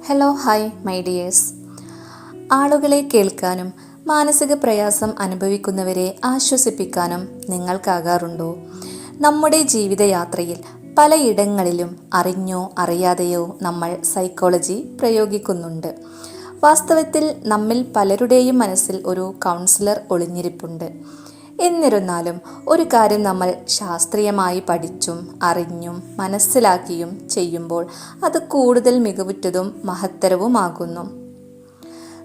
Hello hi my dears. ആളുകളെ കേൾക്കാനും മാനസിക പ്രയാസം അനുഭവിക്കുന്നവരെ ആശ്വസിപ്പിക്കാനും നിങ്ങൾക്കാകാറുണ്ടോ? നമ്മുടെ ജീവിതയാത്രയിൽ പലയിടങ്ങളിലും അറിഞ്ഞോ അറിയാതെയോ നമ്മൾ സൈക്കോളജി പ്രയോഗിക്കുന്നുണ്ട്. വാസ്തവത്തിൽ നമ്മിൽ പലരുടെയും മനസ്സിൽ ഒരു കൗൺസിലർ ഒളിഞ്ഞിരിപ്പുണ്ട്. എന്നിരുന്നാലും ഒരു കാര്യം നമ്മൾ ശാസ്ത്രീയമായി പഠിച്ചും അറിഞ്ഞും മനസ്സിലാക്കിയും ചെയ്യുമ്പോൾ അത് കൂടുതൽ മികവുറ്റതും മഹത്തരവുമാകുന്നു.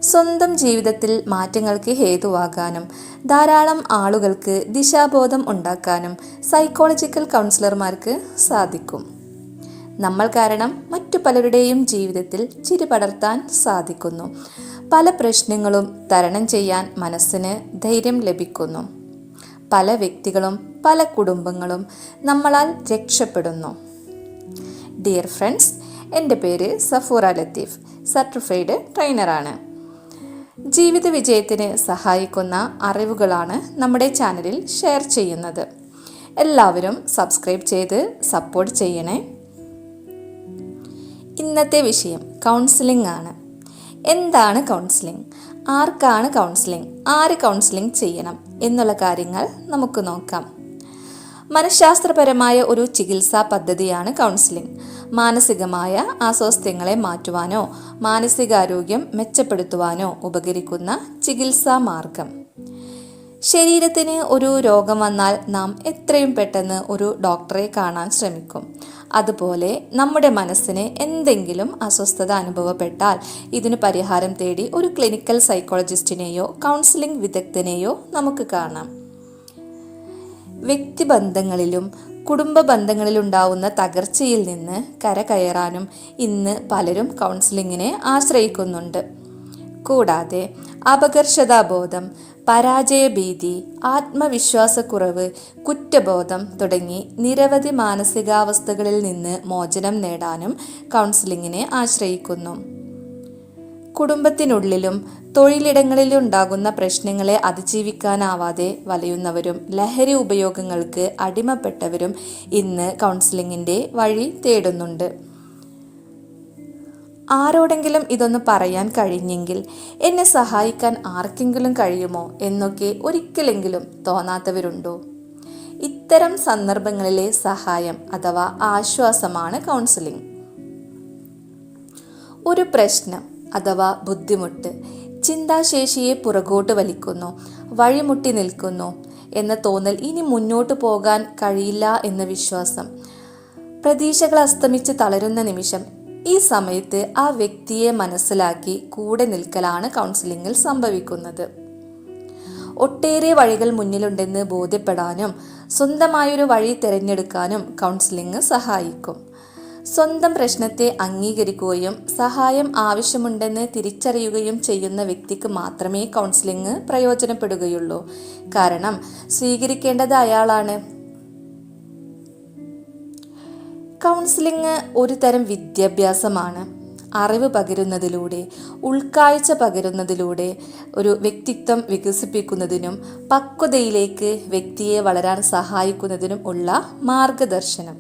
സ്വന്തം ജീവിതത്തിൽ മാറ്റങ്ങൾക്ക് ഹേതുവാകാനും ധാരാളം ആളുകൾക്ക് ദിശാബോധം ഉണ്ടാക്കാനും സൈക്കോളജിക്കൽ കൗൺസിലർമാർക്ക് സാധിക്കും. നമ്മൾ കാരണം മറ്റു പലരുടെയും ജീവിതത്തിൽ ചിരി പടർത്താൻ സാധിക്കുന്നു. പല പ്രശ്നങ്ങളും തരണം ചെയ്യാൻ മനസ്സിന് ധൈര്യം ലഭിക്കുന്നു. പല വ്യക്തികളും പല കുടുംബങ്ങളും നമ്മളാൽ രക്ഷപ്പെടുന്നു. ഡിയർ ഫ്രണ്ട്സ്, എൻ്റെ പേര് സഫൂറ ലത്തീഫ്, സർട്ടിഫൈഡ് ട്രെയിനറാണ്. ജീവിത വിജയത്തിന് സഹായിക്കുന്ന അറിവുകളാണ് നമ്മുടെ ചാനലിൽ ഷെയർ ചെയ്യുന്നത്. എല്ലാവരും സബ്സ്ക്രൈബ് ചെയ്ത് സപ്പോർട്ട് ചെയ്യണേ. ഇന്നത്തെ വിഷയം കൗൺസിലിംഗ് ആണ്. എന്താണ് കൗൺസിലിംഗ്? ആർക്കാണ് കൗൺസിലിംഗ്? ആര് കൗൺസിലിംഗ് ചെയ്യണം എന്നുള്ള കാര്യങ്ങൾ നമുക്ക് നോക്കാം. മനഃശാസ്ത്രപരമായ ഒരു ചികിത്സാ പദ്ധതിയാണ് കൗൺസിലിംഗ്. മാനസികമായ അസ്വാസ്ഥ്യങ്ങളെ മാറ്റുവാനോ മാനസികാരോഗ്യം മെച്ചപ്പെടുത്തുവാനോ ഉപകരിക്കുന്ന ചികിത്സാ മാർഗം. ശരീരത്തിന് ഒരു രോഗം വന്നാൽ നാം എത്രയും പെട്ടെന്ന് ഒരു ഡോക്ടറെ കാണാൻ ശ്രമിക്കും. അതുപോലെ നമ്മുടെ മനസ്സിന് എന്തെങ്കിലും അസ്വസ്ഥത അനുഭവപ്പെട്ടാൽ ഇതിന് പരിഹാരം തേടി ഒരു ക്ലിനിക്കൽ സൈക്കോളജിസ്റ്റിനെയോ കൗൺസിലിംഗ് വിദഗ്ധനെയോ നമുക്ക് കാണാം. വ്യക്തിബന്ധങ്ങളിലും കുടുംബ ബന്ധങ്ങളിലുണ്ടാവുന്ന തകർച്ചയിൽ നിന്ന് കരകയറാനും ഇന്ന് പലരും കൗൺസിലിങ്ങിനെ ആശ്രയിക്കുന്നുണ്ട്. കൂടാതെ അപകർഷതാബോധം, പരാജയഭീതി, ആത്മവിശ്വാസക്കുറവ്, കുറ്റബോധം തുടങ്ങി നിരവധി മാനസികാവസ്ഥകളിൽ നിന്ന് മോചനം നേടാനും കൗൺസിലിങ്ങിനെ ആശ്രയിക്കുന്നു. കുടുംബത്തിനുള്ളിലും തൊഴിലിടങ്ങളിലും ഉണ്ടാകുന്ന പ്രശ്നങ്ങളെ അതിജീവിക്കാനാവാതെ വലയുന്നവരും ലഹരി ഉപയോഗങ്ങൾക്ക് അടിമപ്പെട്ടവരും ഇന്ന് കൗൺസിലിങ്ങിൻ്റെ വഴി തേടുന്നുണ്ട്. ആരോടെങ്കിലും ഇതൊന്ന് പറയാൻ കഴിഞ്ഞെങ്കിൽ, എന്നെ സഹായിക്കാൻ ആർക്കെങ്കിലും കഴിയുമോ എന്നൊക്കെ ഒരിക്കലെങ്കിലും തോന്നാത്തവരുണ്ടോ? ഇത്തരം സന്ദർഭങ്ങളിലെ സഹായം അഥവാ ആശ്വാസമാണ് കൗൺസിലിംഗ്. ഒരു പ്രശ്നം അഥവാ ബുദ്ധിമുട്ട് ചിന്താശേഷിയെ പുറകോട്ട് വലിക്കുന്നു, വഴിമുട്ടി നിൽക്കുന്നു എന്ന തോന്നൽ, ഇനി മുന്നോട്ട് പോകാൻ കഴിയില്ല എന്ന വിശ്വാസം, പ്രതീക്ഷകൾ അസ്തമിച്ച് തളരുന്ന നിമിഷം, ഈ സമയത്ത് ആ വ്യക്തിയെ മനസ്സിലാക്കി കൂടെ നിൽക്കലാണ് കൗൺസിലിംഗിൽ സംഭവിക്കുന്നത്. ഒട്ടേറെ വഴികൾ മുന്നിലുണ്ടെന്ന് ബോധ്യപ്പെടാനും സ്വന്തമായൊരു വഴി തിരഞ്ഞെടുക്കാനും കൗൺസിലിംഗ് സഹായിക്കും. സ്വന്തം പ്രശ്നത്തെ അംഗീകരിക്കുകയും സഹായം ആവശ്യമുണ്ടെന്ന് തിരിച്ചറിയുകയും ചെയ്യുന്ന വ്യക്തിക്ക് മാത്രമേ കൗൺസിലിംഗ് പ്രയോജനപ്പെടുകയുള്ളൂ. കാരണം സ്വീകരിക്കേണ്ടത് അയാളാണ്. കൗൺസിലിംഗ് ഒരു തരം വിദ്യാഭ്യാസമാണ്. അറിവ് പകരുന്നതിലൂടെ, ഉൾക്കാഴ്ച പകരുന്നതിലൂടെ ഒരു വ്യക്തിത്വം വികസിപ്പിക്കുന്നതിനും പക്വതയിലേക്ക് വ്യക്തിയെ വളരാൻ സഹായിക്കുന്നതിനും ഉള്ള മാർഗദർശനം.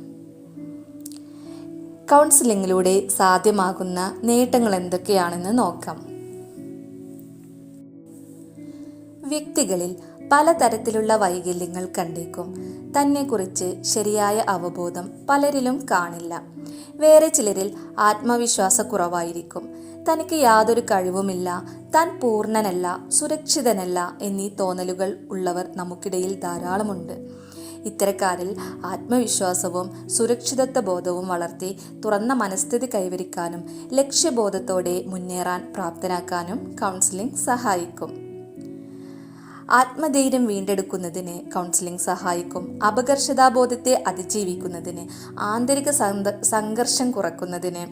കൗൺസിലിംഗിലൂടെ സാധ്യമാകുന്ന നേട്ടങ്ങൾ എന്തൊക്കെയാണെന്ന് നോക്കാം. വ്യക്തികളിൽ പലതരത്തിലുള്ള വൈകല്യങ്ങൾ കണ്ടേക്കും. തന്നെക്കുറിച്ച് ശരിയായ അവബോധം പലരിലും കാണില്ല. വേറെ ചിലരിൽ ആത്മവിശ്വാസക്കുറവായിരിക്കും. തനിക്ക് യാതൊരു കഴിവുമില്ല, താൻ പൂർണ്ണനല്ല, സുരക്ഷിതനല്ല എന്നീ തോന്നലുകൾ ഉള്ളവർ നമുക്കിടയിൽ ധാരാളമുണ്ട്. ഇത്തരക്കാരിൽ ആത്മവിശ്വാസവും സുരക്ഷിതത്വ ബോധവും വളർത്തി തുറന്ന മനസ്ഥിതി കൈവരിക്കാനും ലക്ഷ്യബോധത്തോടെ മുന്നേറാൻ പ്രാപ്തനാക്കാനും കൗൺസിലിംഗ് സഹായിക്കും. ആത്മധൈര്യം വീണ്ടെടുക്കുന്നതിന് കൗൺസിലിംഗ് സഹായിക്കും. അപകർഷതാബോധത്തെ അതിജീവിക്കുന്നതിന്, ആന്തരിക സംഘർഷം കുറയ്ക്കുന്നതിന്,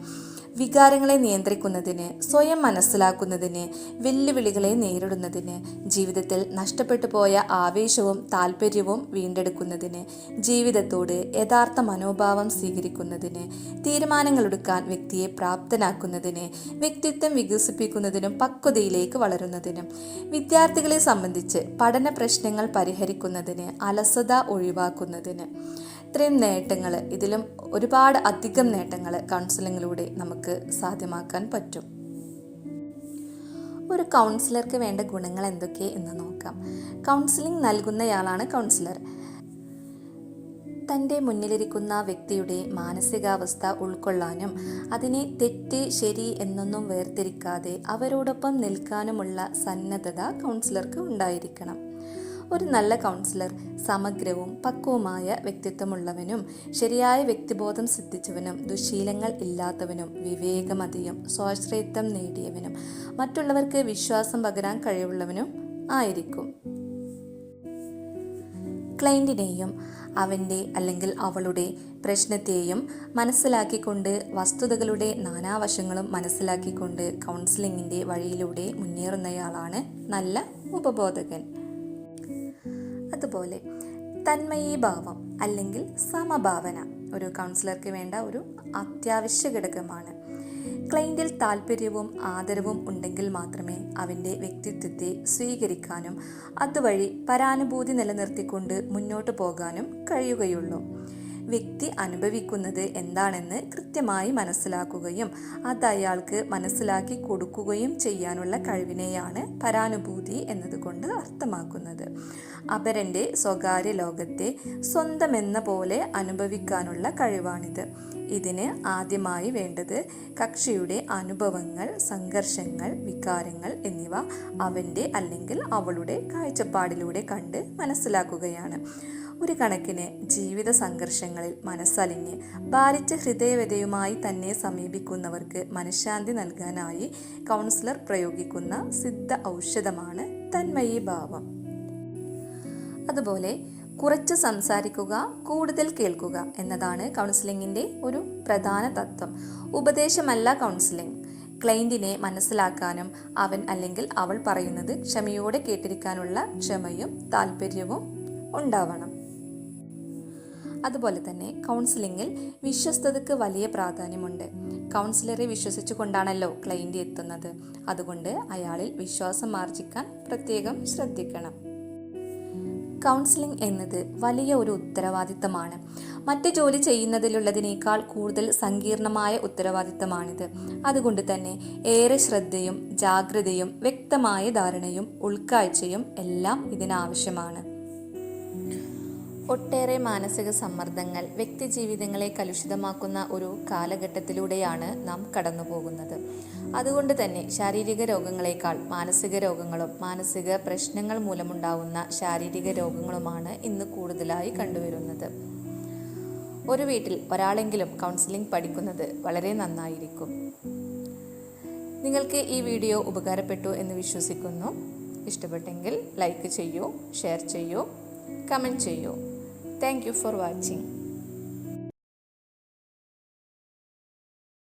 വികാരങ്ങളെ നിയന്ത്രിക്കുന്നതിന്, സ്വയം മനസ്സിലാക്കുന്നതിന്, വെല്ലുവിളികളെ നേരിടുന്നതിന്, ജീവിതത്തിൽ നഷ്ടപ്പെട്ടു പോയ ആവേശവും താല്പര്യവും വീണ്ടെടുക്കുന്നതിന്, ജീവിതത്തോട് യഥാർത്ഥ മനോഭാവം സ്വീകരിക്കുന്നതിന്, തീരുമാനങ്ങളെടുക്കാൻ വ്യക്തിയെ പ്രാപ്തനാക്കുന്നതിന്, വ്യക്തിത്വം വികസിപ്പിക്കുന്നതിനും പക്വതയിലേക്ക് വളരുന്നതിനും, വിദ്യാർത്ഥികളെ സംബന്ധിച്ച് പഠന പ്രശ്നങ്ങൾ പരിഹരിക്കുന്നതിന്, അലസത ഒഴിവാക്കുന്നതിന്, ഇത്രയും നേട്ടങ്ങൾ, ഇതിലും ഒരുപാട് അധികം നേട്ടങ്ങൾ കൗൺസിലിങ്ങിലൂടെ നമുക്ക് സാധ്യമാക്കാൻ പറ്റും. ഒരു കൗൺസിലർക്ക് വേണ്ട ഗുണങ്ങൾ എന്തൊക്കെ എന്ന് നോക്കാം. കൗൺസിലിംഗ് നൽകുന്നയാളാണ് കൗൺസിലർ. തൻ്റെ മുന്നിലിരിക്കുന്ന വ്യക്തിയുടെ മാനസികാവസ്ഥ ഉൾക്കൊള്ളാനും അതിനെ തെറ്റ് ശരി എന്നൊന്നും വേർതിരിക്കാതെ അവരോടൊപ്പം നിൽക്കാനുമുള്ള സന്നദ്ധത കൗൺസിലർക്ക് ഉണ്ടായിരിക്കണം. ഒരു നല്ല കൗൺസിലർ സമഗ്രവും പക്വവുമായ വ്യക്തിത്വമുള്ളവനും ശരിയായ വ്യക്തിബോധം സിദ്ധിച്ചവനും ദുശീലങ്ങൾ ഇല്ലാത്തവനും വിവേകമതിയും സ്വാശ്രയത്വം നേടിയവനും മറ്റുള്ളവർക്ക് വിശ്വാസം പകരാൻ കഴിവുള്ളവനും ആയിരിക്കും. ക്ലയൻറ്റിനെയും അവൻ്റെ അല്ലെങ്കിൽ അവളുടെ പ്രശ്നത്തെയും മനസ്സിലാക്കിക്കൊണ്ട് വസ്തുതകളുടെ നാനാവശങ്ങളും മനസ്സിലാക്കിക്കൊണ്ട് കൗൺസിലിങ്ങിൻ്റെ വഴിയിലൂടെ മുന്നേറുന്നയാളാണ് നല്ല ഉപബോധകൻ. അതുപോലെ തന്മയീഭാവം അല്ലെങ്കിൽ സമഭാവന ഒരു കൗൺസിലർക്ക് വേണ്ട ഒരു അത്യാവശ്യ ഘടകമാണ്. ക്ലയൻറ്റിൽ താല്പര്യവും ആദരവും ഉണ്ടെങ്കിൽ മാത്രമേ അവൻ്റെ വ്യക്തിത്വത്തെ സ്വീകരിക്കാനും അതുവഴി പരാനുഭൂതി നിലനിർത്തിക്കൊണ്ട് മുന്നോട്ട് പോകാനും കഴിയുകയുള്ളൂ. വ്യക്തി അനുഭവിക്കുന്നത് എന്താണെന്ന് കൃത്യമായി മനസ്സിലാക്കുകയും അത് അയാൾക്ക് മനസ്സിലാക്കി കൊടുക്കുകയും ചെയ്യാനുള്ള കഴിവിനെയാണ് പരാനുഭൂതി എന്നതുകൊണ്ട് അർത്ഥമാക്കുന്നത്. അപരൻ്റെ സ്വകാര്യ ലോകത്തെ സ്വന്തമെന്ന പോലെ അനുഭവിക്കാനുള്ള കഴിവാണിത്. ഇതിന് ആദ്യമായി വേണ്ടത് കക്ഷിയുടെ അനുഭവങ്ങൾ, സംഘർഷങ്ങൾ, വികാരങ്ങൾ എന്നിവ അവൻ്റെ അല്ലെങ്കിൽ അവളുടെ കാഴ്ചപ്പാടിലൂടെ കണ്ട് മനസ്സിലാക്കുകയാണ്. ഒരു കണക്കിന് ജീവിത സംഘർഷങ്ങളിൽ മനസ്സലിഞ്ഞ് ഭാരിച്ച ഹൃദയവ്യതയുമായി തന്നെ സമീപിക്കുന്നവർക്ക് മനഃശാന്തി നൽകാനായി കൗൺസിലർ പ്രയോഗിക്കുന്ന സിദ്ധ ഔഷധമാണ് തന്മയീഭാവം. അതുപോലെ കുറച്ച് സംസാരിക്കുക, കൂടുതൽ കേൾക്കുക എന്നതാണ് കൗൺസിലിങ്ങിൻ്റെ ഒരു പ്രധാന തത്വം. ഉപദേശമല്ല കൗൺസിലിംഗ്. ക്ലയൻറ്റിനെ മനസ്സിലാക്കാനും അവൻ അല്ലെങ്കിൽ അവൾ പറയുന്നത് ക്ഷമയോടെ കേട്ടിരിക്കാനുള്ള ക്ഷമയും താല്പര്യവും ഉണ്ടാവണം. അതുപോലെ തന്നെ കൗൺസിലിങ്ങിൽ വിശ്വസ്തതയ്ക്ക് വലിയ പ്രാധാന്യമുണ്ട്. കൗൺസിലറെ വിശ്വസിച്ചു കൊണ്ടാണല്ലോ ക്ലയൻറ്റ് എത്തുന്നത്. അതുകൊണ്ട് അയാളിൽ വിശ്വാസം ആർജിക്കാൻ പ്രത്യേകം ശ്രദ്ധിക്കണം. കൗൺസിലിംഗ് എന്നത് വലിയ ഒരു ഉത്തരവാദിത്തമാണ്. മറ്റ് ജോലി ചെയ്യുന്നതിലുള്ളതിനേക്കാൾ കൂടുതൽ സങ്കീർണമായ ഉത്തരവാദിത്തമാണിത്. അതുകൊണ്ട് തന്നെ ഏറെ ശ്രദ്ധയും ജാഗ്രതയും വ്യക്തമായ ധാരണയും ഉൾക്കാഴ്ചയും എല്ലാം ഇതിനാവശ്യമാണ്. ഒട്ടേറെ മാനസിക സമ്മർദ്ദങ്ങൾ വ്യക്തിജീവിതങ്ങളെ കലുഷിതമാക്കുന്ന ഒരു കാലഘട്ടത്തിലൂടെയാണ് നാം കടന്നു പോകുന്നത്. അതുകൊണ്ട് തന്നെ ശാരീരിക രോഗങ്ങളെക്കാൾ മാനസിക രോഗങ്ങളും മാനസിക പ്രശ്നങ്ങൾ മൂലമുണ്ടാകുന്ന ശാരീരിക രോഗങ്ങളുമാണ് ഇന്ന് കൂടുതലായി കണ്ടുവരുന്നത്. ഒരു വീട്ടിൽ ഒരാളെങ്കിലും കൗൺസിലിംഗ് പഠിക്കുന്നത് വളരെ നന്നായിരിക്കും. നിങ്ങൾക്ക് ഈ വീഡിയോ ഉപകാരപ്പെട്ടു എന്ന് വിശ്വസിക്കുന്നു. ഇഷ്ടപ്പെട്ടെങ്കിൽ ലൈക്ക് ചെയ്യൂ, ഷെയർ ചെയ്യൂ, കമൻറ്റ് ചെയ്യൂ. Thank you for watching.